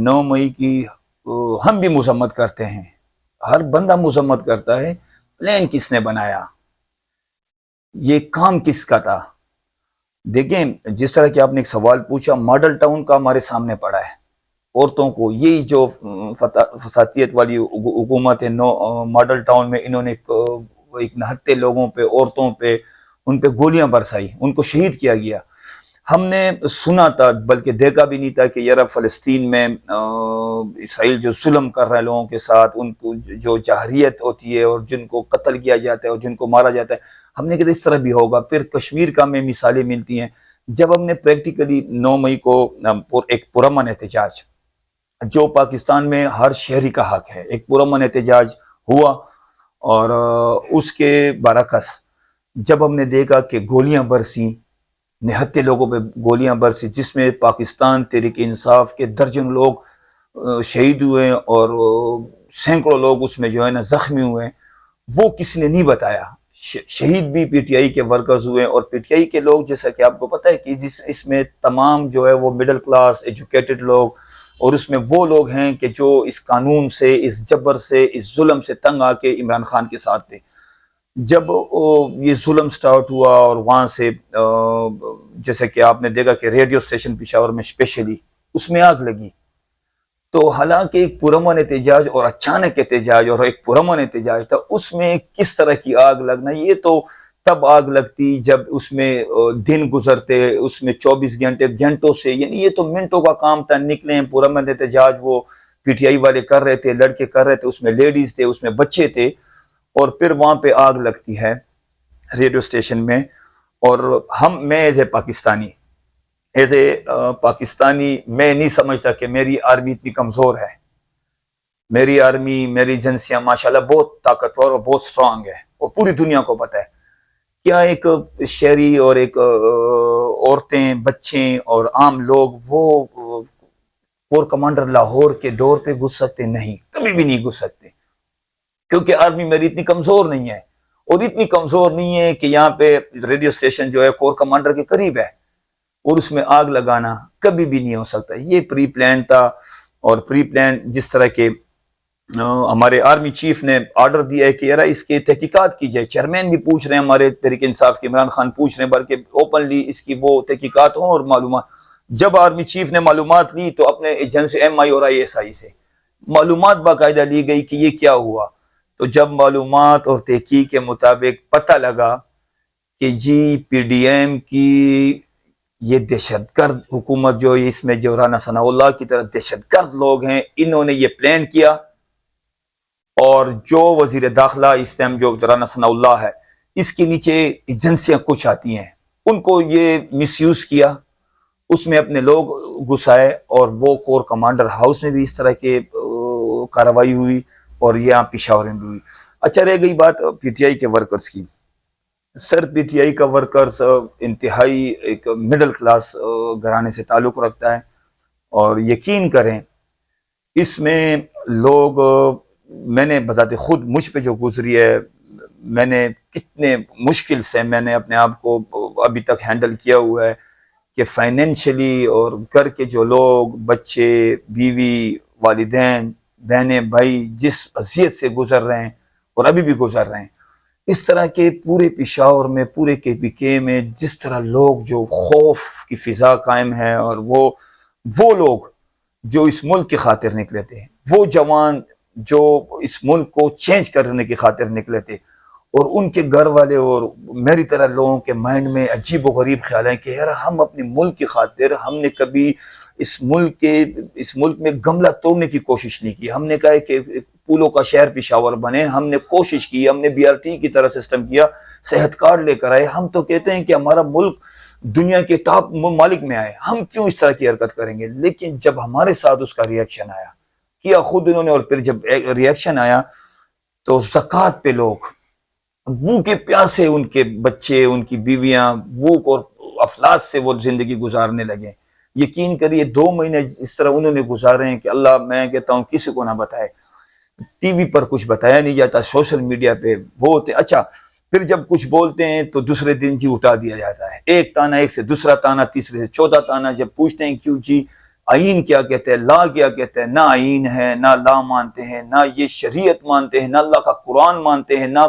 9 مئی کی ہم بھی مذمت کرتے ہیں، ہر بندہ مذمت کرتا ہے، پلان کس نے بنایا، یہ کام کس کا تھا؟ دیکھیں جس طرح کہ آپ نے ایک سوال پوچھا، ماڈل ٹاؤن کا ہمارے سامنے پڑا ہے، عورتوں کو یہی جو فساتیت والی حکومت ہے، ماڈل ٹاؤن میں انہوں نے ایک نہتے لوگوں پہ، عورتوں پہ، ان پہ گولیاں برسائی، ان کو شہید کیا گیا۔ ہم نے سنا تھا بلکہ دیکھا بھی نہیں تھا کہ یار فلسطین میں اسرائیل جو ظلم کر رہا ہے لوگوں کے ساتھ، ان کو جو جہریت ہوتی ہے اور جن کو قتل کیا جاتا ہے اور جن کو مارا جاتا ہے، ہم نے کہا اس طرح بھی ہوگا۔ پھر کشمیر کا میں مثالیں ملتی ہیں، جب ہم نے پریکٹیکلی 9 مئی کو ایک پرامن احتجاج جو پاکستان میں ہر شہری کا حق ہے، ایک پرامن احتجاج ہوا، اور اس کے برعکس جب ہم نے دیکھا کہ گولیاں برسیں، نہتے لوگوں پہ گولیاں برسی، جس میں پاکستان تحریک انصاف کے درجن لوگ شہید ہوئے اور سینکڑوں لوگ اس میں جو ہے نا زخمی ہوئے، وہ کسی نے نہیں بتایا۔ شہید بھی پی ٹی آئی کے ورکرز ہوئے، اور پی ٹی آئی کے لوگ جیسا کہ آپ کو پتہ ہے کہ اس میں تمام جو ہے وہ مڈل کلاس ایجوکیٹڈ لوگ، اور اس میں وہ لوگ ہیں کہ جو اس قانون سے، اس جبر سے، اس ظلم سے تنگ آ کے عمران خان کے ساتھ تھے۔ جب یہ ظلم سٹارٹ ہوا اور وہاں سے جیسے کہ آپ نے دیکھا کہ ریڈیو سٹیشن پشاور میں اسپیشلی اس میں آگ لگی، تو حالانکہ ایک پرامن احتجاج اور اچانک احتجاج اور ایک پرامن احتجاج تھا، اس میں کس طرح کی آگ لگنا، یہ تو تب آگ لگتی جب اس میں دن گزرتے، اس میں 24 گھنٹے گھنٹوں سے، یعنی یہ تو منٹوں کا کام تھا، نکلے پرامن احتجاج وہ پی ٹی آئی والے کر رہے تھے، لڑکے کر رہے تھے، اس میں لیڈیز تھے، اس میں بچے تھے، اور پھر وہاں پہ آگ لگتی ہے ریڈیو سٹیشن میں۔ اور میں ایز اے پاکستانی میں نہیں سمجھتا کہ میری آرمی اتنی کمزور ہے، میری آرمی، میری ایجنسیاں ماشاءاللہ بہت طاقتور اور بہت سٹرانگ ہے، اور پوری دنیا کو پتہ ہے کیا ایک شہری اور ایک عورتیں، بچے اور عام لوگ وہ کور کمانڈر لاہور کے ڈور پہ گھس سکتے؟ نہیں، کبھی بھی نہیں گھس سکتے، کیونکہ آرمی میری اتنی کمزور نہیں ہے، اور اتنی کمزور نہیں ہے کہ یہاں پہ ریڈیو سٹیشن جو ہے کور کمانڈر کے قریب ہے، اور اس میں آگ لگانا کبھی بھی نہیں ہو سکتا۔ یہ پری پلان تھا، اور پری پلان جس طرح کے ہمارے آرمی چیف نے آرڈر دیا ہے کہ یار اس کی تحقیقات کی جائے، چیئرمین بھی پوچھ رہے ہیں ہمارے تحریک انصاف کے، عمران خان پوچھ رہے ہیں، بلکہ اوپنلی اس کی وہ تحقیقات ہوں اور معلومات۔ جب آرمی چیف نے معلومات لی تو اپنے ایجنسی ایم آئی اور آئی ایس آئی سے معلومات باقاعدہ لی گئی کہ یہ کیا ہوا، تو جب معلومات اور تحقیق کے مطابق پتہ لگا کہ جی پی ڈی ایم کی یہ دہشت گرد حکومت جو اس میں جو رانا ثناء اللہ کی طرح دہشت گرد لوگ ہیں، انہوں نے یہ پلان کیا، اور جو وزیر داخلہ اس ٹائم جو رانا ثناء اللہ ہے، اس کے نیچے ایجنسیاں کچھ آتی ہیں، ان کو یہ مس یوز کیا، اس میں اپنے لوگ گھسائے، اور وہ کور کمانڈر ہاؤس میں بھی اس طرح کے کارروائی ہوئی، اور یہاں پشاور میں بھی ہوئی۔ اچھا رہ گئی بات پی ٹی آئی کے ورکرز کی، سر پی ٹی آئی کا ورکرز انتہائی ایک مڈل کلاس گھرانے سے تعلق رکھتا ہے، اور یقین کریں اس میں لوگ، میں نے بذات خود مجھ پہ جو گزری ہے، میں نے کتنے مشکل سے میں نے اپنے آپ کو ابھی تک ہینڈل کیا ہوا ہے کہ فائنینشلی اور گھر کے جو لوگ، بچے، بیوی، والدین، بہنیں، بھائی جس اذیت سے گزر رہے ہیں اور ابھی بھی گزر رہے ہیں، اس طرح کے پورے پشاور میں، پورے کے پی کے میں جس طرح لوگ جو خوف کی فضا قائم ہے، اور وہ لوگ جو اس ملک کی خاطر نکلے تھے، وہ جوان جو اس ملک کو چینج کرنے کی خاطر نکلے تھے، اور ان کے گھر والے اور میری طرح لوگوں کے مائنڈ میں عجیب و غریب خیال ہے کہ یار ہم اپنے ملک کی خاطر، ہم نے کبھی اس ملک میں گملہ توڑنے کی کوشش نہیں کی، ہم نے کہا ہے کہ پولوں کا شہر پشاور بنے، ہم نے کوشش کی، ہم نے بی آر ٹی کی طرح سسٹم کیا، صحت کارڈ لے کر آئے، ہم تو کہتے ہیں کہ ہمارا ملک دنیا کے ٹاپ ممالک میں آئے، ہم کیوں اس طرح کی حرکت کریں گے؟ لیکن جب ہمارے ساتھ اس کا ریئیکشن آیا، کیا خود انہوں نے، اور پھر جب ریئیکشن آیا تو زکوٰۃ پہ لوگ بھوکے پیاسے، ان کے بچے، ان کی بیویاں بھوک اور افلاس سے وہ زندگی گزارنے لگے۔ یقین کریے 2 مہینے اس طرح انہوں نے گزارے ہیں کہ اللہ، میں کہتا ہوں کسی کو نہ بتائے، ٹی وی پر کچھ بتایا نہیں جاتا، سوشل میڈیا پہ وہ ہوتے، اچھا پھر جب کچھ بولتے ہیں تو دوسرے دن جی اٹھا دیا جاتا ہے، ایک تانا ایک سے دوسرا تانا، تیسرے سے چوتھا تانا، جب پوچھتے ہیں کیوں جی آئین کیا کہتے ہیں، لا کیا کہتے ہیں، نہ آئین ہے، نہ لا مانتے ہیں، نہ یہ شریعت مانتے ہیں، نہ اللہ کا قرآن مانتے ہیں، نہ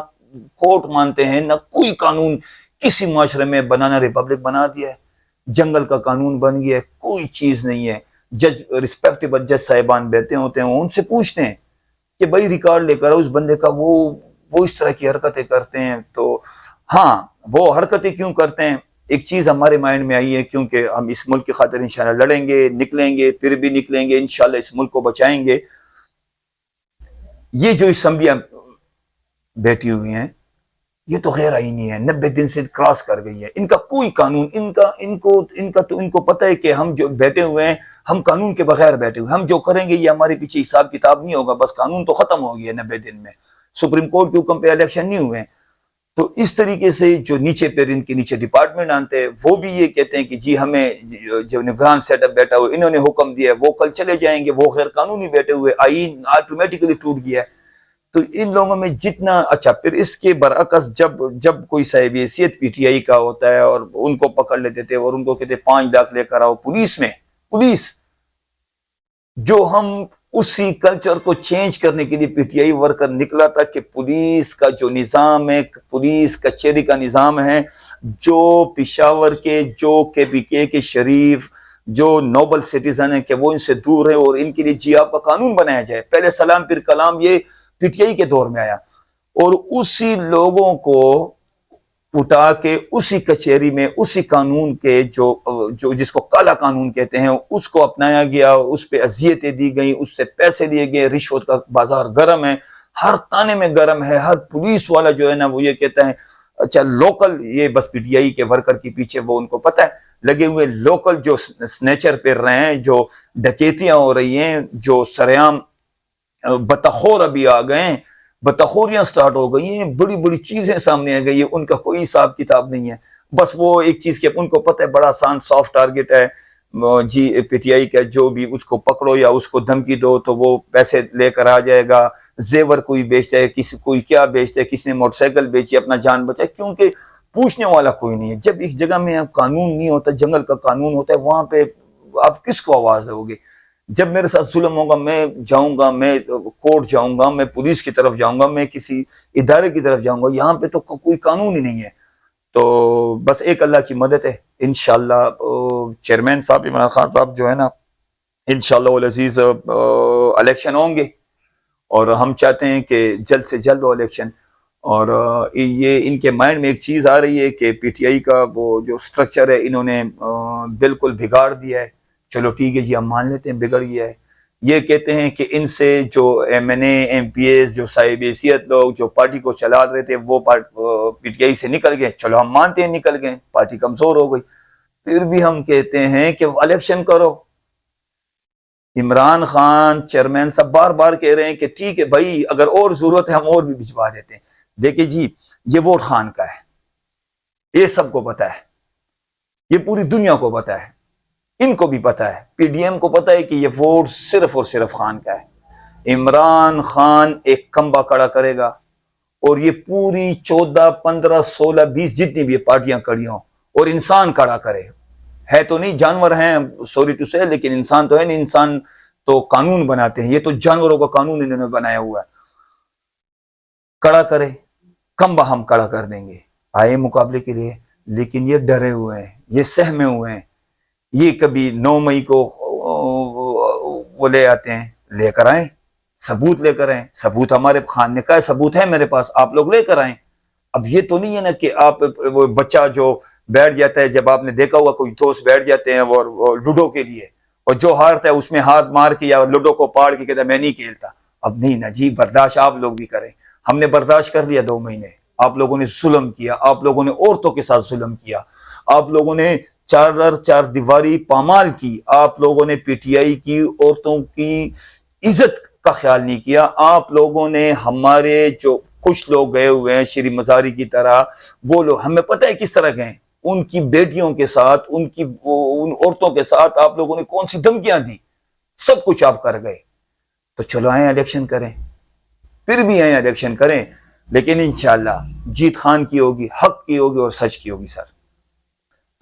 کورٹ مانتے ہیں، نہ کوئی قانون کسی معاشرے میں بنانا ریپبلک بنا دیا ہے، جنگل کا قانون بن گیا ہے، کوئی چیز نہیں ہے۔ جج ریسپیکٹیبل جج صاحبان بیٹھے ہوتے ہیں، ان سے پوچھتے ہیں کہ بھائی ریکارڈ لے کر اس بندے کا، وہ اس طرح کی حرکتیں کرتے ہیں، تو ہاں وہ حرکتیں کیوں کرتے ہیں، ایک چیز ہمارے مائنڈ میں آئی ہے، کیونکہ ہم اس ملک کی خاطر انشاءاللہ لڑیں گے، نکلیں گے، پھر بھی نکلیں گے، انشاءاللہ اس ملک کو بچائیں گے۔ یہ جو اسمبلیاں بیٹھی ہوئی ہیں یہ تو غیر آئینی ہے، 90 دن سے کراس کر گئی ہے، ان کا کوئی قانون، ان کو پتہ ہے کہ ہم جو بیٹھے ہوئے ہیں ہم قانون کے بغیر بیٹھے ہوئے ہیں، ہم جو کریں گے یہ ہمارے پیچھے حساب کتاب نہیں ہوگا، بس قانون تو ختم ہو گیا ہے 90 دن میں، سپریم کورٹ کے حکم پہ الیکشن نہیں ہوئے ہیں۔ تو اس طریقے سے جو نیچے پہ ان کے نیچے ڈپارٹمنٹ آنتے ہیں وہ بھی یہ کہتے ہیں کہ جی ہمیں جو نگران سیٹ اپ بیٹھا ہوئے انہوں نے حکم دیا ہے، وہ کل چلے جائیں گے، وہ غیر قانونی بیٹھے ہوئے، آئین آٹومیٹکلی ٹوٹ گیا ہے۔ تو ان لوگوں میں جتنا اچھا، پھر اس کے برعکس جب کوئی صاحب حیثیت پی ٹی آئی کا ہوتا ہے اور ان کو پکڑ لیتے تھے اور ان کو کہتے 5 لاکھ لے کر آؤ پولیس، جو ہم اسی کلچر کو چینج کرنے کے لیے پی ٹی آئی ورکر نکلا تھا کہ پولیس کا جو نظام ہے، پولیس کچہری کا نظام ہے، جو پشاور کے، جو کے پی کے شریف، جو نوبل سٹیزن ہیں کہ وہ ان سے دور ہیں اور ان کے لیے جی آپ کا قانون بنایا جائے، پہلے سلام پھر کلام، یہ پی ٹی آئی کے دور میں آیا، اور اسی لوگوں کو اٹھا کے اسی کچہری میں اسی قانون کے جو جس کو کالا قانون کہتے ہیں اس کو اپنایا گیا، اس پہ اذیتیں دی گئیں، اس سے پیسے لیے گئے، رشوت کا بازار گرم ہے، ہر تانے میں گرم ہے، ہر پولیس والا جو ہے نا وہ یہ کہتا ہے اچھا لوکل، یہ بس پی ٹی آئی کے ورکر کے پیچھے وہ ان کو پتہ ہے لگے ہوئے، لوکل جو سنیچر پھر رہے ہیں، جو ڈکیتیاں ہو رہی ہیں، جو سریام بتخور ابھی آ گئے ہیں، بتخوریاں سٹارٹ ہو گئی ہیں، بڑی بڑی چیزیں سامنے آ گئی ہیں، ان کا کوئی حساب کتاب نہیں ہے، بس وہ ایک چیز کہ ان کو پتہ ہے بڑا آسان سافٹ ٹارگٹ ہے جی پی ٹی آئی کا، جو بھی اس کو پکڑو یا اس کو دھمکی دو تو وہ پیسے لے کر آ جائے گا، زیور کوئی بیچتا ہے، کوئی کیا بیچتا ہے، کسی نے موٹر سائیکل بیچی اپنا جان بچائے، کیونکہ پوچھنے والا کوئی نہیں ہے۔ جب ایک جگہ میں قانون نہیں ہوتا، جنگل کا قانون ہوتا ہے، وہاں پہ آپ کس کو آواز دو گے؟ جب میرے ساتھ ظلم ہوگا میں جاؤں گا، میں کورٹ جاؤں گا، میں پولیس کی طرف جاؤں گا، میں کسی ادارے کی طرف جاؤں گا، یہاں پہ تو کوئی قانون ہی نہیں ہے۔ تو بس ایک اللہ کی مدد ہے، انشاءاللہ چیئرمین صاحب عمران خان صاحب جو ہے نا انشاءاللہ العزیز الیکشن ہوں گے، اور ہم چاہتے ہیں کہ جلد سے جلد ہو الیکشن، اور یہ ان کے مائنڈ میں ایک چیز آ رہی ہے کہ پی ٹی آئی کا وہ جو سٹرکچر ہے انہوں نے بالکل بگاڑ دیا ہے، چلو ٹھیک ہے جی ہم مان لیتے ہیں بگڑ گیا ہے، یہ کہتے ہیں کہ ان سے جو M N A M P S جو صاحب حیثیت لوگ جو پارٹی کو چلا رہے تھے وہ پی ٹی آئی سے نکل گئے، چلو ہم مانتے ہیں نکل گئے، پارٹی کمزور ہو گئی، پھر بھی ہم کہتے ہیں کہ الیکشن کرو۔ عمران خان چیئرمین صاحب بار بار کہہ رہے ہیں کہ ٹھیک ہے بھائی اگر اور ضرورت ہے ہم اور بھی بھجوا دیتے ہیں، دیکھیں جی یہ ووٹ خان کا ہے، یہ سب کو پتا ہے، یہ پوری دنیا کو پتا ہے، ان کو بھی پتا ہے، پی ڈی ایم کو پتا ہے کہ یہ ووٹ صرف اور صرف خان کا ہے۔ عمران خان ایک کھمبا کھڑا کرے گا اور یہ پوری 14 15 16 20 جتنی بھی پارٹیاں کھڑی ہوں اور انسان کھڑا کرے، ہے تو نہیں جانور ہیں سوری ٹو سے، لیکن انسان تو ہے نہیں، انسان تو قانون بناتے ہیں، یہ تو جانوروں کا قانون انہوں نے بنایا ہوا ہے، کھڑا کرے، کھمبا ہم کھڑا کر دیں گے، آئے مقابلے کے لیے، لیکن یہ ڈرے ہوئے ہیں، یہ سہمے ہوئے ہیں، یہ کبھی 9 مئی کو وہ لے آتے ہیں، لے کر آئیں ثبوت، لے کر آئیں ثبوت، ہمارے خان نے کہا ثبوت ہے میرے پاس، آپ لوگ لے کر آئیں۔ اب یہ تو نہیں ہے نا کہ آپ وہ بچہ جو بیٹھ جاتا ہے، جب آپ نے دیکھا ہوا کوئی دوست بیٹھ جاتے ہیں وہ لوڈو کے لیے، اور جو ہارتا ہے اس میں ہاتھ مار کے یا لوڈو کو پاڑ کے کہتا ہے میں نہیں کھیلتا، اب نہیں نا جی، برداشت آپ لوگ بھی کریں، ہم نے برداشت کر لیا 2 مہینے، آپ لوگوں نے ظلم کیا، آپ لوگوں نے عورتوں کے ساتھ ظلم کیا، آپ لوگوں نے چار دیواری پامال کی، آپ لوگوں نے پی ٹی آئی کی عورتوں کی عزت کا خیال نہیں کیا، آپ لوگوں نے ہمارے جو کچھ لوگ گئے ہوئے ہیں شری مزاری کی طرح، وہ لوگ ہمیں پتہ ہے کس طرح گئے، ان کی بیٹیوں کے ساتھ، ان عورتوں کے ساتھ آپ لوگوں نے کون سی دھمکیاں دی، سب کچھ آپ کر گئے، تو چلو آئیں الیکشن کریں، پھر بھی آئیں الیکشن کریں، لیکن انشاءاللہ جیت خان کی ہوگی، حق کی ہوگی اور سچ کی ہوگی سر۔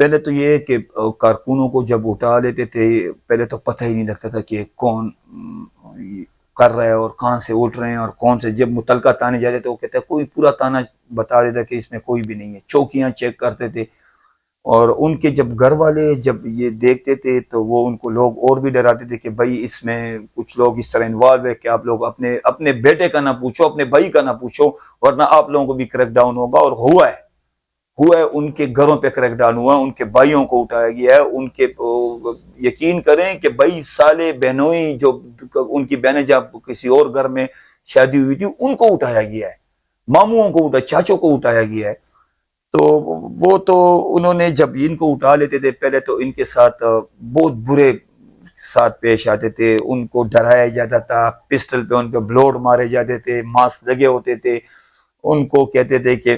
پہلے تو یہ کہ کارکنوں کو جب اٹھا لیتے تھے پہلے تو پتہ ہی نہیں لگتا تھا کہ کون کر رہا ہے اور کہاں سے اٹھ رہے ہیں اور کون سے. جب متعلقہ تانے جاتے تھے وہ کہتے ہیں کوئی پورا تانا بتا دیتا کہ اس میں کوئی بھی نہیں ہے. چوکیاں چیک کرتے تھے اور ان کے جب گھر والے جب یہ دیکھتے تھے تو وہ ان کو لوگ اور بھی ڈراتے تھے کہ بھائی اس میں کچھ لوگ اس طرح انوالو ہے کہ آپ لوگ اپنے بیٹے کا نہ پوچھو, اپنے بھائی کا نہ پوچھو, ورنہ آپ لوگوں کو بھی کریک ڈاؤن ہوگا. اور ہوا ہے ان کے گھروں پہ کریک ڈاؤن ہوا ہے, ان کے بھائیوں کو اٹھایا گیا ہے. ان کے یقین کریں کہ 22 سالے بہنوئی جو ان کی بہنیں جب کسی اور گھر میں شادی ہوئی تھی ان کو اٹھایا گیا ہے, ماموں کو اٹھایا, چاچوں کو اٹھایا گیا ہے. تو وہ تو انہوں نے جب ان کو اٹھا لیتے تھے پہلے تو ان کے ساتھ بہت برے ساتھ پیش آتے تھے. ان کو ڈرایا جاتا تھا, پسٹل پہ ان پہ بلوڈ مارے جاتے تھے, ماسک لگے ہوتے تھے. ان کو کہتے تھے کہ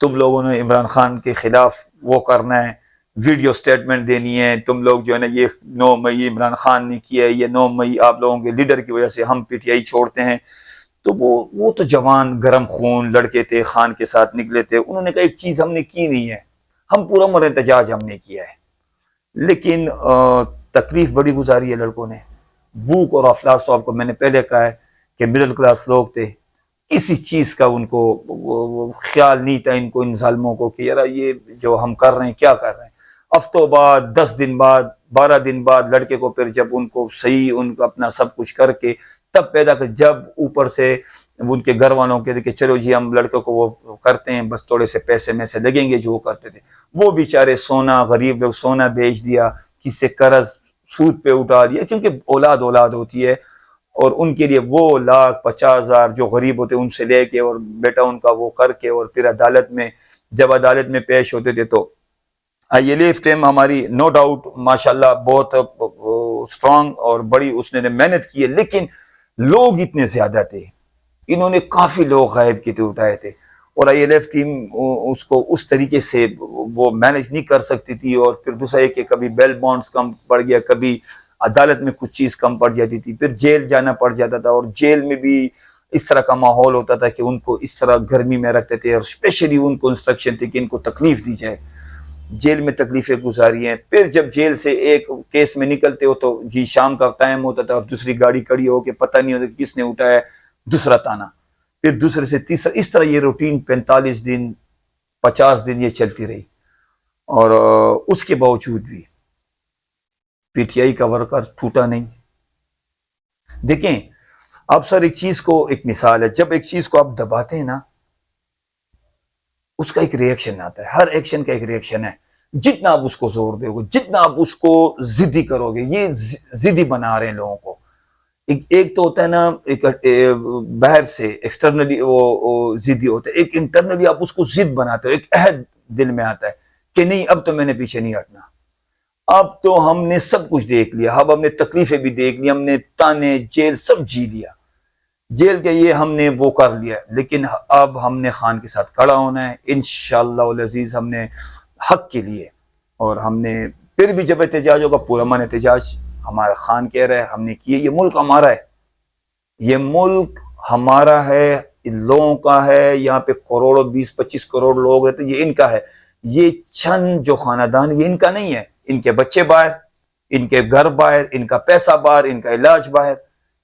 تم لوگوں نے عمران خان کے خلاف وہ کرنا ہے, ویڈیو سٹیٹمنٹ دینی ہے, تم لوگ جو ہے نا یہ 9 مئی عمران خان نے کیا ہے, یہ 9 مئی آپ لوگوں کے لیڈر کی وجہ سے ہم پی ٹی آئی چھوڑتے ہیں. تو وہ تو جوان گرم خون لڑکے تھے, خان کے ساتھ نکلے تھے. انہوں نے کہا ایک چیز ہم نے کی نہیں ہے, ہم پورا عمر احتجاج ہم نے کیا ہے, لیکن تکلیف بڑی گزاری ہے لڑکوں نے. بھوک اور افلاس صاحب کو میں نے پہلے کہا ہے کہ مڈل کلاس لوگ تھے, کسی چیز کا ان کو خیال نہیں تھا ان کو, ان ظالموں کو, کہ یار یہ جو ہم کر رہے ہیں کیا کر رہے ہیں. ہفتوں بعد 10 دن بعد 12 دن بعد لڑکے کو پھر جب ان کو صحیح ان کو اپنا سب کچھ کر کے تب پیدا کر, جب اوپر سے ان کے گھر والوں کے کہ چلو جی ہم لڑکے کو وہ کرتے ہیں, بس تھوڑے سے پیسے میں سے لگیں گے جو وہ کرتے تھے. وہ بیچارے سونا, غریب لوگ سونا بیچ دیا, کس سے قرض سود پہ اٹھا دیا, کیونکہ اولاد ہوتی ہے اور ان کے لیے وہ 1,50,000 جو غریب ہوتے ان سے لے کے اور بیٹا ان کا وہ کر کے اور پھر عدالت میں جب عدالت میں پیش ہوتے تھے تو یہ لیف ٹیم ہماری نو ڈاؤٹ ماشاءاللہ بہت سٹرانگ اور بڑی اس نے محنت کی ہے, لیکن لوگ اتنے زیادہ تھے, انہوں نے کافی لوگ غائب کیے تھے, اٹھائے تھے, اور آئی ایل ایف ٹیم اس کو اس طریقے سے وہ مینج نہیں کر سکتی تھی. اور پھر دوسرا ہے کہ کبھی بیل بانڈز کم پڑ گیا, کبھی عدالت میں کچھ چیز کم پڑ جاتی تھی, پھر جیل جانا پڑ جاتا تھا, اور جیل میں بھی اس طرح کا ماحول ہوتا تھا کہ ان کو اس طرح گرمی میں رکھتے تھے, اور اسپیشلی ان کو انسٹرکشن تھی کہ ان کو تکلیف دی جائے. جیل میں تکلیفیں گزاری ہیں. پھر جب جیل سے ایک کیس میں نکلتے ہو تو جی شام کا ٹائم ہوتا تھا اور دوسری گاڑی کھڑی ہو کے پتہ نہیں ہوتا کس نے اٹھایا, دوسرا تانا, پھر دوسرے سے تیسرا, اس طرح یہ روٹین 45 دن 50 دن یہ چلتی رہی. اور اس کے باوجود بھی پی ٹی آئی کا ورکر ٹوٹا نہیں. دیکھیں اب سر ایک چیز کو, ایک مثال ہے, جب ایک چیز کو آپ دباتے ہیں نا اس کا ایک ری ایکشن آتا ہے, ہر ایکشن کا ایک ری ایکشن ہے. جتنا آپ اس کو زور دو گے, جتنا آپ اس کو ضدی کرو گے, یہ ضدی بنا رہے ہیں لوگوں کو. ایک تو ہوتا ہے نا ایک باہر سے ایکسٹرنلی وہ ضدی ہوتا ہے, ایک انٹرنلی آپ اس کو ضد بناتے ہو, ایک عہد دل میں آتا ہے کہ نہیں اب تو میں نے پیچھے نہیں ہٹنا, اب تو ہم نے سب کچھ دیکھ لیا, اب ہم نے تکلیفیں بھی دیکھ لی, ہم نے تانے جیل سب جی لیا, جیل کے یہ ہم نے وہ کر لیا, لیکن اب ہم نے خان کے ساتھ کھڑا ہونا ہے انشاءاللہ العزیز, ہم نے حق کے لیے. اور ہم نے پھر بھی جب احتجاج ہوگا پورا من احتجاج, ہمارا خان کہہ رہا ہے ہم نے کیے, یہ ملک ہمارا ہے, یہ ملک ہمارا ہے, ان لوگوں کا ہے, یہاں پہ کروڑوں 20-25 کروڑ لوگ رہتے ہیں, یہ ان کا ہے. یہ چند جو خاندان یہ ان کا نہیں ہے, ان کے بچے باہر, ان کے گھر باہر, ان کا پیسہ باہر, ان کا علاج باہر.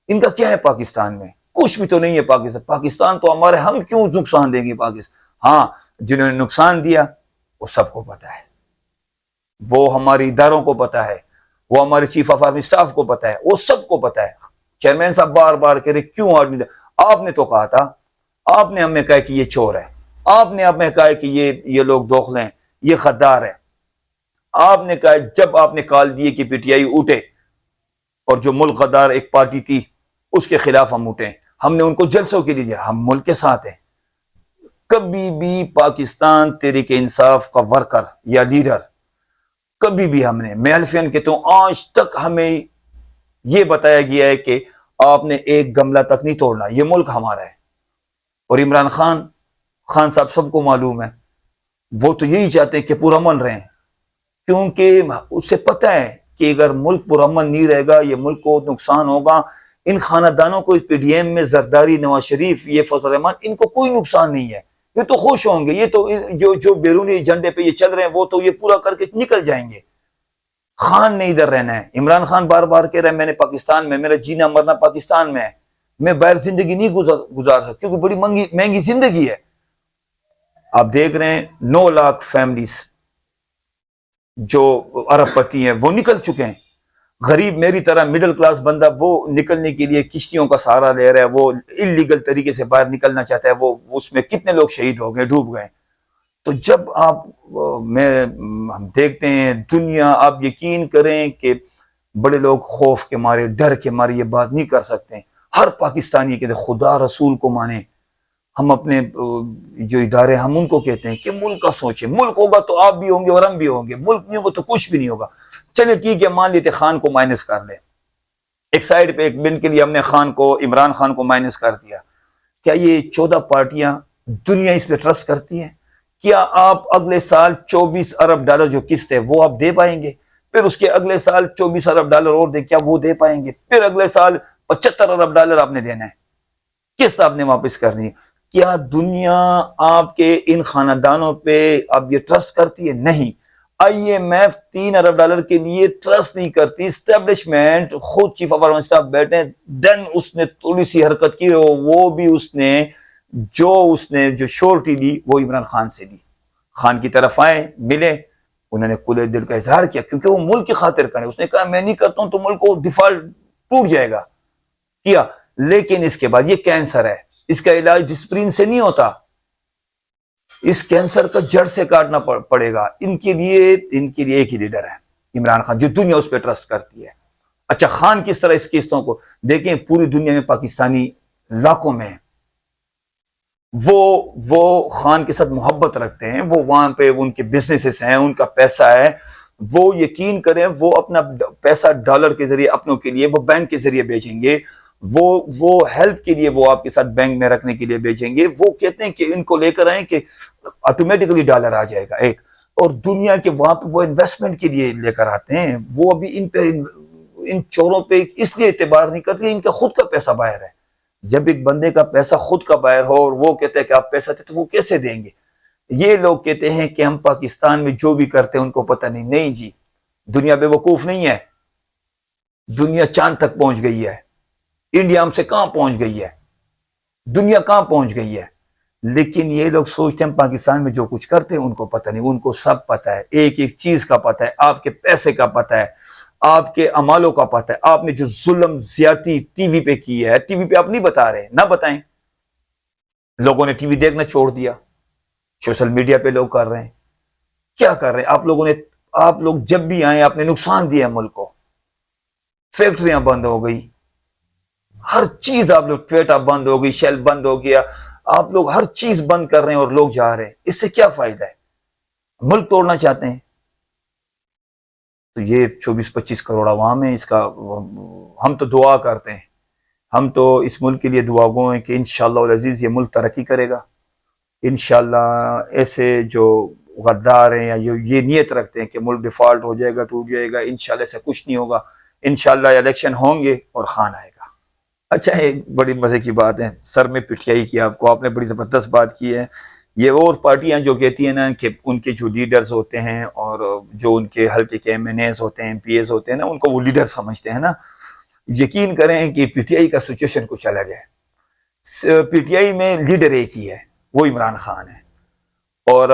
ان کا کیا ہے پاکستان میں؟ کچھ بھی تو نہیں ہے. پاکستان تو ہمارے, ہم کیوں نقصان دیں گے پاکستان؟ ہاں جنہوں نے نقصان دیا وہ سب کو پتا ہے, وہ ہمارے اداروں کو پتا ہے, وہ ہمارے چیف آف آرمی سٹاف کو پتا ہے, وہ سب کو پتا ہے. چیئرمین صاحب بار بار کہہ رہے کیوں آدمی, آپ نے تو کہا تھا, آپ نے ہمیں کہا کہ یہ چور ہے, آپ نے ہمیں کہا کہ یہ لوگ دوغلے ہیں, یہ غدار ہے. آپ نے کہا, جب آپ نے کال دیے کہ پی ٹی آئی اٹھے اور جو ملک غدار ایک پارٹی تھی اس کے خلاف ہم اٹھیں, ہم نے ان کو جلسوں کے لیے دیا, ہم ملک کے ساتھ ہیں. کبھی بھی پاکستان تحریک انصاف کا ورکر یا لیڈر کبھی بھی ہم نے, میں الفین کہتا ہوں, آج تک ہمیں یہ بتایا گیا ہے کہ آپ نے ایک گملہ تک نہیں توڑنا, یہ ملک ہمارا ہے. اور عمران خان صاحب سب کو معلوم ہے, وہ تو یہی چاہتے ہیں کہ پرامن رہیں, کیونکہ اس سے پتہ ہے کہ اگر ملک پرامن نہیں رہے گا یہ ملک کو نقصان ہوگا. ان خاندانوں کو اس پی ڈی ایم میں زرداری, نواز شریف, یہ فضل الرحمان, ان کو کوئی نقصان نہیں ہے, یہ تو خوش ہوں گے، یہ تو جو بیرونی جھنڈے پہ یہ چل رہے ہیں وہ تو یہ پورا کر کے نکل جائیں گے. خان نے ادھر رہنا ہے. عمران خان بار بار کہہ رہا ہے میں نے پاکستان میں، میرا جینا مرنا پاکستان میں ہے، میں باہر زندگی نہیں گزار سکتا کیونکہ بڑی مہنگی زندگی ہے. آپ دیکھ رہے ہیں 9 لاکھ فیملیز جو ارب پتی ہیں وہ نکل چکے ہیں. غریب میری طرح مڈل کلاس بندہ وہ نکلنے کے لیے کشتیوں کا سہارا لے رہا ہے، وہ انلیگل طریقے سے باہر نکلنا چاہتا ہے. وہ اس میں کتنے لوگ شہید ہو گئے، ڈوب گئے. تو جب ہم دیکھتے ہیں دنیا، آپ یقین کریں کہ بڑے لوگ خوف کے مارے، ڈر کے مارے یہ بات نہیں کر سکتے. ہر پاکستانی کہتے ہیں خدا رسول کو مانے. ہم اپنے جو ادارے ہم ان کو کہتے ہیں کہ ملک کا سوچیں، ملک ہوگا تو آپ بھی ہوں گے اور ہم بھی ہوں گے، ملک نہیں ہوگا تو کچھ بھی نہیں ہوگا. چلے ٹھیک ہے، مان لیتے خان کو مائنس کر لے، ایک سائیڈ پہ ایک دن کے لیے ہم نے عمران خان کو مائنس کر دیا. کیا یہ 14 پارٹیاں دنیا اس پہ ٹرسٹ کرتی ہیں؟ کیا آپ اگلے سال $24 ارب جو قسط ہے وہ آپ دے پائیں گے؟ پھر اس کے اگلے سال $24 ارب اور دیں، کیا وہ دے پائیں گے؟ پھر اگلے سال $75 ارب آپ نے دینا ہے، قسط آپ نے واپس کرنی ہے. کیا دنیا آپ کے ان خاندانوں پہ اب یہ ٹرسٹ کرتی ہے؟ نہیں. IMF $3 ارب کے لیے ٹرسٹ نہیں کرتی. اسٹیبلشمنٹ خود چیف آف آرمی اسٹاف بیٹھے، دین اس نے تھوڑی سی حرکت کی، وہ بھی اس نے جو شورٹی لی وہ عمران خان سے لی. خان کی طرف آئے، ملے، انہوں نے کھلے دل کا اظہار کیا کیونکہ وہ ملک کی خاطر کرے. اس نے کہا میں نہیں کرتا ہوں تو ملک کو ڈیفالٹ ٹوٹ جائے گا، کیا. لیکن اس کے بعد یہ کینسر ہے، اس کا علاج ڈسپرین سے نہیں ہوتا، اس کینسر کا جڑ سے کاٹنا پڑے گا. ان کے لیے ایک ہی لیڈر ہے عمران خان، جو دنیا اس پہ ٹرسٹ کرتی ہے. اچھا خان کس طرح اس قسطوں کو دیکھیں، پوری دنیا میں پاکستانی لاکھوں میں وہ خان کے ساتھ محبت رکھتے ہیں، وہ وہاں پہ ان کے بزنسز ہیں، ان کا پیسہ ہے. وہ یقین کریں وہ اپنا پیسہ ڈالر کے ذریعے اپنوں کے لیے وہ بینک کے ذریعے بیچیں گے، وہ ہیلپ کے لیے وہ آپ کے ساتھ بینک میں رکھنے کے لیے بیچیں گے. وہ کہتے ہیں کہ ان کو لے کر آئیں کہ آٹومیٹکلی ڈالر آ جائے گا ایک. اور دنیا کے وہاں پہ وہ انویسٹمنٹ کے لیے لے کر آتے ہیں. وہ ابھی ان چوروں پہ اس لیے اعتبار نہیں کرتے، ان کا خود کا پیسہ باہر ہے. جب ایک بندے کا پیسہ خود کا باہر ہو اور وہ کہتے ہیں کہ آپ پیسہ دیں تو وہ کیسے دیں گے؟ یہ لوگ کہتے ہیں کہ ہم پاکستان میں جو بھی کرتے ہیں ان کو پتہ نہیں. نہیں جی، دنیا بے وقوف نہیں ہے. دنیا چاند تک پہنچ گئی ہے، انڈیا ہم سے کہاں پہنچ گئی ہے، دنیا کہاں پہنچ گئی ہے. لیکن یہ لوگ سوچتے ہیں پاکستان میں جو کچھ کرتے ہیں ان کو پتہ نہیں. ان کو سب پتہ ہے، ایک ایک چیز کا پتہ ہے. آپ کے پیسے کا پتہ ہے، آپ کے اعمالوں کا پتہ ہے. آپ نے جو ظلم زیادتی ٹی وی پہ کی ہے، ٹی وی پہ آپ نہیں بتا رہے، نہ بتائیں. لوگوں نے ٹی وی دیکھنا چھوڑ دیا، سوشل میڈیا پہ لوگ کر رہے ہیں. کیا کر رہے ہیں آپ لوگ جب بھی آئے آپ نے نقصان دیا ملک کو. فیکٹریاں بند ہو گئی، ہر چیز آپ لوگ، ٹویٹا بند ہو گئی، شیل بند ہو گیا، آپ لوگ ہر چیز بند کر رہے ہیں اور لوگ جا رہے ہیں. اس سے کیا فائدہ ہے؟ ملک توڑنا چاہتے ہیں. تو یہ 24-25 کروڑ عوام ہے، اس کا ہم تو دعا کرتے ہیں، ہم تو اس ملک کے لیے دعا گو ہیں کہ انشاءاللہ العزیز یہ ملک ترقی کرے گا. انشاءاللہ ایسے جو غدار ہیں یا یہ نیت رکھتے ہیں کہ ملک ڈیفالٹ ہو جائے گا، ٹوٹ جائے گا، انشاءاللہ ایسا کچھ نہیں ہوگا. انشاءاللہ الیکشن ہوں گے اور خان آئے گا. اچھا ایک بڑی مزے کی بات ہے، سر میں پٹھیائی کی آپ نے بڑی زبردست بات کی ہے. یہ اور پارٹیاں جو کہتی ہیں نا کہ ان کے جو لیڈرز ہوتے ہیں اور جو ان کے حلقے کے ایم این ایز ہوتے ہیں، پی ایز ہوتے ہیں نا، ان کو وہ لیڈر سمجھتے ہیں نا. یقین کریں کہ پی ٹی آئی کا سچویشن کچھ الگ ہے. پی ٹی آئی میں لیڈر ایک ہی ہے، وہ عمران خان ہے. اور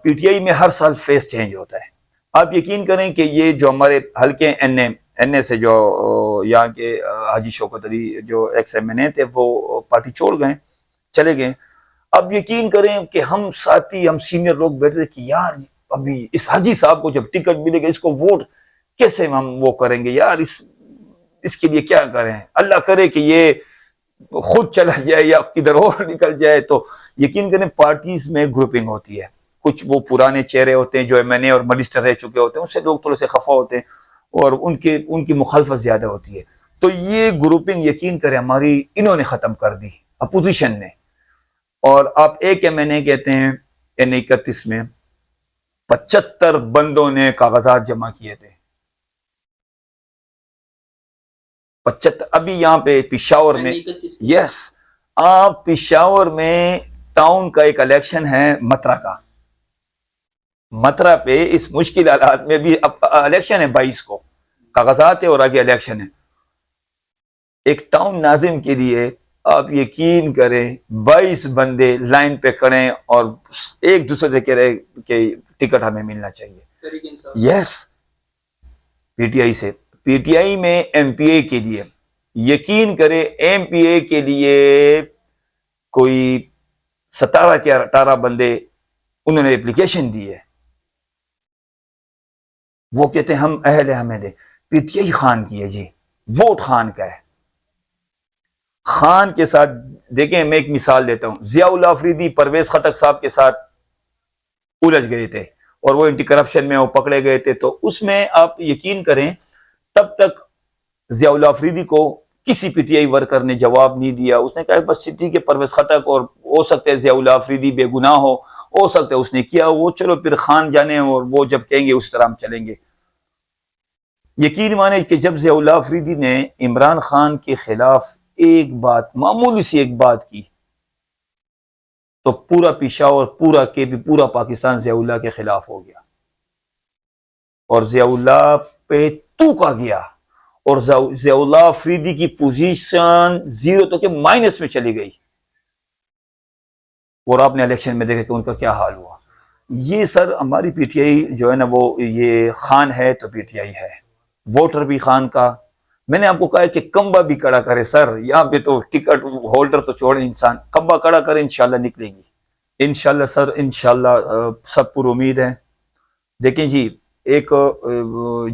پی ٹی آئی میں ہر سال فیس چینج ہوتا ہے. آپ یقین کریں کہ یہ جو ہمارے حلقے این اے سے جو یہاں کے حاجی شوکت علی جو ایکس ایم این اے تھے وہ پارٹی چھوڑ گئے، چلے گئے. اب یقین کریں کہ ہم ساتھی، ہم سینئر لوگ بیٹھے تھے کہ یار ابھی اس حاجی صاحب کو جب ٹکٹ ملے گا اس کو ووٹ کیسے ہم وہ کریں گے، یار اس کے لیے کیا کریں، اللہ کرے کہ یہ خود چلا جائے یا کدھر اور نکل جائے. تو یقین کریں پارٹیز میں گروپنگ ہوتی ہے، کچھ وہ پرانے چہرے ہوتے ہیں جو ایم این اے اور منسٹر رہ چکے ہوتے ہیں، اس سے لوگ تھوڑے سے خفا ہوتے ہیں اور ان کی مخالفت زیادہ ہوتی ہے. تو یہ گروپنگ یقین کریں ہماری انہوں نے ختم کر دی، اپوزیشن نے. اور آپ ایک ایم این اے کہتے ہیں N31 میں 75 بندوں نے کاغذات جمع کیے تھے. 75 ابھی یہاں پہ پشاور میں، یس آپ پشاور میں ٹاؤن کا ایک الیکشن ہے مترا کا. مترا پہ اس مشکل حالات میں بھی اب الیکشن ہے 22 کو, کاغذات ہے اور آگے الیکشن ہے. ایک ٹاؤن ناظم کے لیے آپ یقین کریں 22 بندے لائن پہ کھڑے اور ایک دوسرے سے کہہ رہے کہ ٹکٹ ہمیں ملنا چاہیے. یس, پی ٹی آئی سے, پی ٹی آئی میں ایم پی اے کے لیے یقین کرے, ایم پی اے کے لیے کوئی 17 کے 18 بندے انہوں نے اپلیکیشن دی ہے. وہ کہتے ہیں ہم اہل ہمیں دے. پی ٹی آئی خان کی ہے جی, ووٹ خان کا ہے. خان کے ساتھ دیکھیں, میں ایک مثال دیتا ہوں, ضیاء اللہ آفریدی پرویز خٹک صاحب کے ساتھ الجھ گئے تھے اور وہ اینٹی کرپشن میں وہ پکڑے گئے تھے. تو اس میں آپ یقین کریں تب تک ضیاء اللہ آفریدی کو کسی پی ٹی آئی ورکر نے جواب نہیں دیا. اس نے کہا بس ٹھیک ہے پرویز خٹک, اور ہو سکتا ہے ضیاء اللہ آفریدی بے گناہ ہو سکتا ہے اس نے کیا وہ, چلو پھر خان جانے اور وہ جب کہیں گے اس طرح ہم چلیں گے. یقین مانے کہ جب ضیاء اللہ آفریدی نے عمران خان کے خلاف ایک بات, معمولی سی ایک بات کی, تو پورا پشاور, پورا کے بھی پورا پاکستان ضیاء اللہ کے خلاف ہو گیا اور ضیاء اللہ پہ توکا گیا اور ضیاء اللہ آفریدی کی پوزیشن 0 تو کہ مائنس میں چلی گئی. اور آپ نے الیکشن میں دیکھا کہ ان کا کیا حال ہوا. یہ سر ہماری پی ٹی آئی جو ہے نا, وہ یہ خان ہے تو پی ٹی آئی ہے, ووٹر بھی خان کا. میں نے آپ کو کہا ہے کہ کمبا بھی کڑا کرے سر, یہاں پہ تو ٹکٹ ہولڈر تو چھوڑے, انسان کمبا کڑا کرے, انشاءاللہ نکلے گی انشاءاللہ سر, انشاءاللہ سب پر امید ہے. دیکھیں جی, ایک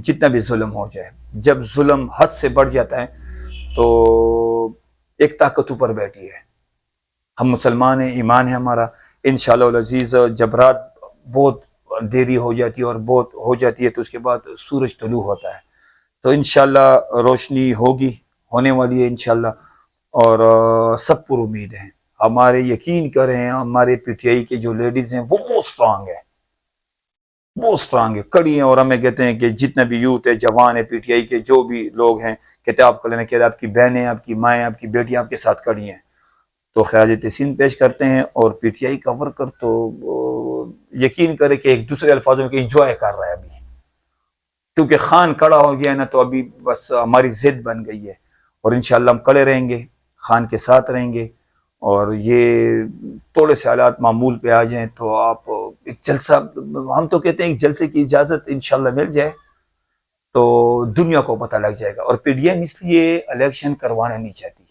جتنا بھی ظلم ہو جائے, جب ظلم حد سے بڑھ جاتا ہے تو ایک طاقت اوپر بیٹھی ہے. ہم مسلمان ہیں, ایمان ہے ہمارا, انشاءاللہ العزیز. جب رات بہت دیری ہو جاتی ہے اور بہت ہو جاتی ہے تو اس کے بعد سورج طلوع ہوتا ہے, تو انشاءاللہ روشنی ہوگی, ہونے والی ہے انشاءاللہ. اور سب پر امید ہے. ہمارے یقین کریں, ہمارے پی ٹی آئی کے جو لیڈیز ہیں وہ بہت سٹرانگ ہے, بہت سٹرانگ ہے, کڑی ہیں. اور ہمیں کہتے ہیں کہ جتنا بھی یوتھ ہے, جوان ہے, پی ٹی آئی کے جو بھی لوگ ہیں, کہتے ہیں آپ کو لینا, کہتے ہیں آپ کی بہنیں, آپ کی مائیں, آپ کی بیٹیاں آپ کے ساتھ کڑی ہیں. تو خراج تحسین پیش کرتے ہیں. اور پی ٹی آئی کا ورکر تو یقین کرے کہ ایک دوسرے الفاظوں میں انجوائے کر رہا ہے ابھی, کیونکہ خان کڑا ہو گیا ہے نا, تو ابھی بس ہماری ضد بن گئی ہے. اور انشاءاللہ ہم کڑے رہیں گے, خان کے ساتھ رہیں گے. اور یہ تھوڑے سے حالات معمول پہ آ جائیں تو آپ ایک جلسہ, ہم تو کہتے ہیں ایک جلسے کی اجازت انشاءاللہ مل جائے تو دنیا کو پتہ لگ جائے گا. اور پی ڈی ایم اس لیے الیکشن کروانا نہیں چاہتی,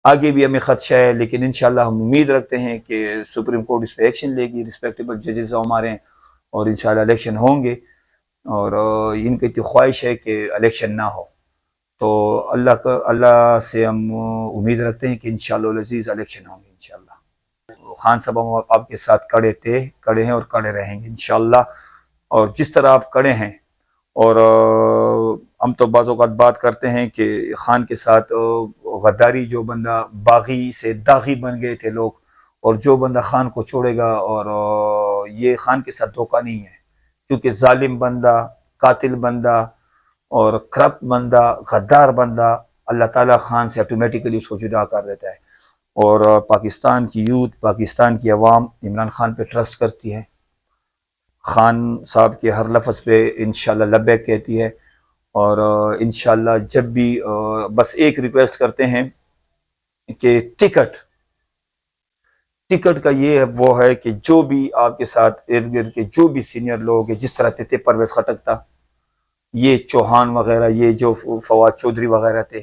آگے بھی ہمیں خدشہ ہے, لیکن انشاءاللہ ہم امید رکھتے ہیں کہ سپریم کورٹ اس پہ ایکشن لے گی, ریسپیکٹیبل ججز ہمارے, اور انشاءاللہ الیکشن ہوں گے. اور ان کی خواہش ہے کہ الیکشن نہ ہو, تو اللہ سے ہم امید رکھتے ہیں کہ انشاءاللہ العزیز الیکشن ہوں گے انشاءاللہ. خان صاحب ہم آپ کے ساتھ کڑے تھے, کڑے ہیں اور کڑے رہیں گے انشاءاللہ. اور جس طرح آپ کڑے ہیں, اور ہم تو بعض اوقات بات کرتے ہیں کہ خان کے ساتھ غداری, جو بندہ باغی سے داغی بن گئے تھے لوگ, اور جو بندہ خان کو چھوڑے گا, اور یہ خان کے ساتھ دھوکہ نہیں ہے, کیونکہ ظالم بندہ, قاتل بندہ اور کرپٹ بندہ, غدار بندہ, اللہ تعالیٰ خان سے آٹومیٹیکلی اس کو جدا کر دیتا ہے. اور پاکستان کی یوتھ, پاکستان کی عوام عمران خان پہ ٹرسٹ کرتی ہے, خان صاحب کے ہر لفظ پہ انشاءاللہ لبیک کہتی ہے. اور انشاءاللہ جب بھی بس ایک ریکویسٹ کرتے ہیں کہ ٹکٹ کا یہ وہ ہے کہ جو بھی آپ کے ساتھ ارد گرد کے جو بھی سینئر لوگ ہیں, جس طرح تھے پرویز خٹک تھا, یہ چوہان وغیرہ, یہ جو فواد چودھری وغیرہ تھے,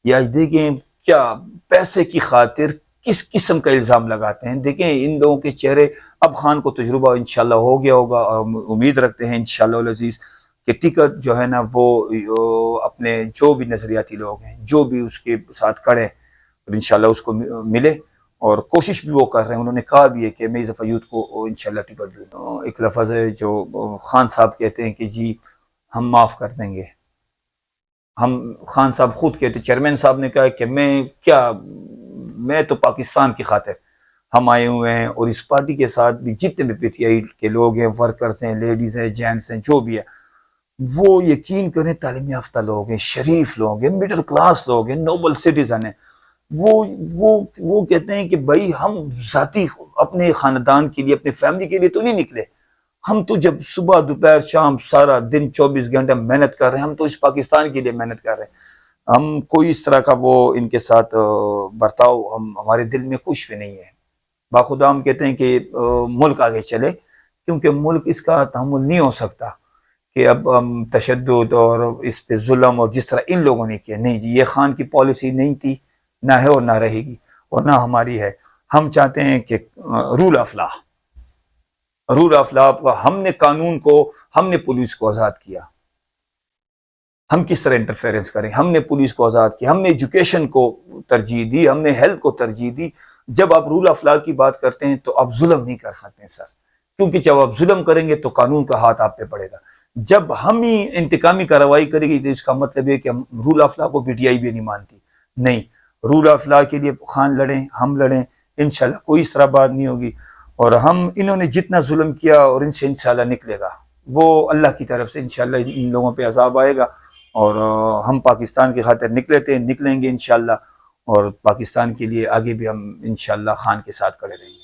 یہ آج دیکھیں کیا پیسے کی خاطر کس قسم کا الزام لگاتے ہیں. دیکھیں ان لوگوں کے چہرے, اب خان کو تجربہ انشاءاللہ ہو گیا ہوگا, اور امید رکھتے ہیں انشاءاللہ العزیز کہ ٹکٹ جو ہے نا وہ اپنے جو بھی نظریاتی لوگ ہیں, جو بھی اس کے ساتھ کڑے, انشاءاللہ اس کو ملے. اور کوشش بھی وہ کر رہے ہیں, انہوں نے کہا بھی ہے کہ میں اس دفعہ یوتھ کو انشاءاللہ ٹکٹ دوں. ایک لفظ ہے جو خان صاحب کہتے ہیں کہ جی ہم معاف کر دیں گے. ہم خان صاحب خود کہتے, چیئرمین صاحب نے کہا کہ میں تو پاکستان کی خاطر ہم آئے ہوئے ہیں, اور اس پارٹی کے ساتھ بھی جتنے بھی پی ٹی آئی کے لوگ ہیں, ورکرز ہیں, لیڈیز ہیں, جینٹس ہیں, جو بھی ہے, وہ یقین کریں تعلیم یافتہ لوگ ہیں, شریف لوگ ہیں, مڈل کلاس لوگ ہیں, نوبل سٹیزن ہیں. وہ کہتے ہیں کہ بھائی ہم ذاتی اپنے خاندان کے لیے، اپنے فیملی کے لیے تو نہیں نکلے، ہم تو جب صبح دوپہر شام سارا دن 24 گھنٹہ محنت کر رہے ہیں، ہم تو اس پاکستان کے لیے محنت کر رہے ہیں، ہم کوئی اس طرح کا وہ ان کے ساتھ برتاؤ ہمارے دل میں کچھ بھی نہیں ہے۔ باخدا ہم کہتے ہیں کہ ملک آگے چلے، کیونکہ ملک اس کا تحمل نہیں ہو سکتا کہ اب ہم تشدد اور اس پہ ظلم، اور جس طرح ان لوگوں نے کیا، نہیں جی، یہ خان کی پالیسی نہیں تھی، نہ ہے اور نہ رہے گی، اور نہ ہماری ہے۔ ہم چاہتے ہیں کہ rule of law, rule of law, ہم نے قانون کو، ہم نے پولیس کو آزاد کیا، ہم کس طرح انٹرفیرنس کریں؟ ہم نے پولیس کو آزاد کیا، ہم نے ایجوکیشن کو ترجیح دی، ہم نے ہیلتھ کو ترجیح دی۔ جب آپ رول آف لا کی بات کرتے ہیں تو آپ ظلم نہیں کر سکتے سر، کیونکہ جب آپ ظلم کریں گے تو قانون کا ہاتھ آپ پہ پڑے گا۔ جب ہم ہی انتقامی کارروائی کرے گی تو اس کا مطلب ہے کہ ہم رول آف لا کو پی ٹی آئی بھی نہیں مانتی۔ نہیں، رول آف لا کے لیے خان لڑیں، ہم لڑیں، انشاءاللہ کوئی اس طرح بات نہیں ہوگی۔ اور ہم، انہوں نے جتنا ظلم کیا اور ان سے انشاءاللہ نکلے گا، وہ اللہ کی طرف سے انشاءاللہ ان لوگوں پہ عذاب آئے گا، اور ہم پاکستان کی خاطر نکلیں گے انشاءاللہ، اور پاکستان کے لیے آگے بھی ہم انشاءاللہ خان کے ساتھ کھڑے رہیں گے۔